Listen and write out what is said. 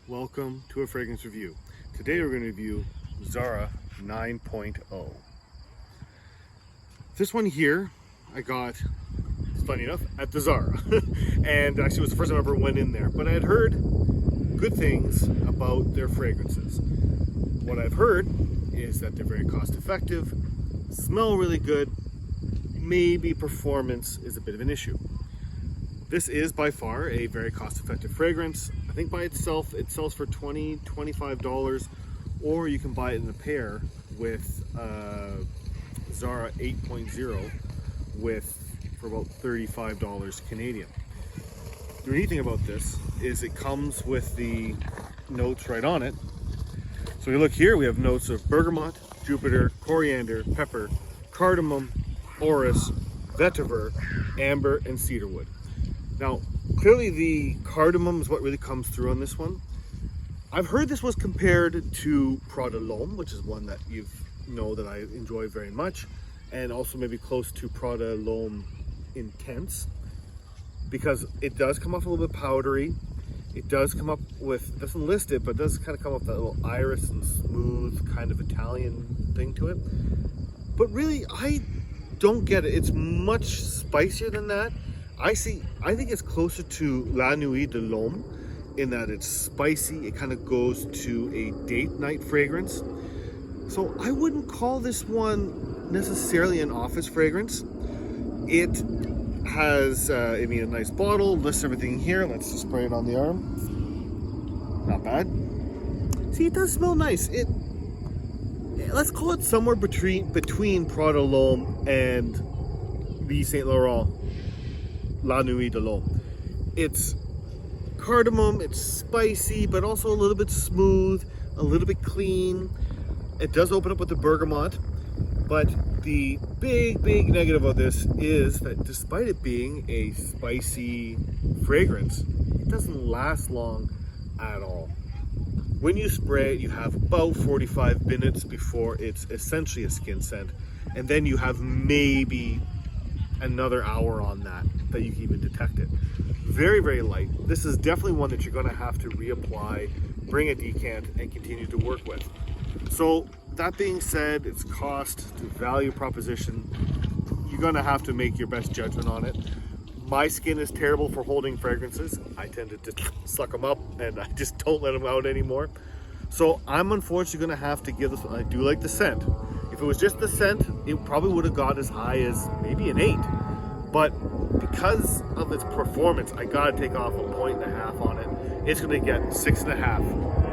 Welcome to a fragrance review. Today we're going to review Zara 9.0. This one here I got, funny enough, at the Zara. And actually it was the first time I ever went in there. But I had heard good things about their fragrances. What I've heard is that they're very cost effective, smell really good, maybe performance is a bit of an issue. This is by far a very cost-effective fragrance. I think by itself it sells for $20, $25, or you can buy it in a pair with Zara 8.0 for about $35 Canadian. The neat thing about this is it comes with the notes right on it. So you look here, we have notes of bergamot, jupiter, coriander, pepper, cardamom, orris, vetiver, amber, and cedarwood. Now, clearly the cardamom is what really comes through on this one. I've heard this was compared to Prada L'Homme, which is one that you know that I enjoy very much, and also maybe close to Prada L'Homme Intense, because it does come off a little bit powdery. It does come up with, it doesn't list it, but it does kind of come up with that little iris and smooth kind of Italian thing to it. But really, I don't get it. It's much spicier than that. I think it's closer to La Nuit de l'Homme in that it's spicy. It kind of goes to a date night fragrance. So I wouldn't call this one necessarily an office fragrance. It has, a nice bottle, lists everything here. Let's just spray it on the arm. Not bad. See, it does smell nice. Let's call it somewhere between Prada L'Homme and the Saint Laurent La Nuit de l'Homme. It's cardamom, it's spicy, but also a little bit smooth, a little bit clean. It does open up with the bergamot, but the big negative of this is that despite it being a spicy fragrance, it doesn't last long at all. When you spray it, you have about 45 minutes before it's essentially a skin scent, and then you have maybe another hour on that you can even detect it. Very light. This is definitely one that you're going to have to reapply, bring a decant, and continue to work with. So that being said, it's cost to value proposition. You're going to have to make your best judgment on it. My skin is terrible for holding fragrances. I tend to just suck them up and I just don't let them out anymore. So I'm unfortunately going to have to give this one. I do like the scent. If it was just the scent, it probably would have got as high as maybe an 8. But because of its performance, I gotta take off a 1.5 on it. It's gonna get 6.5.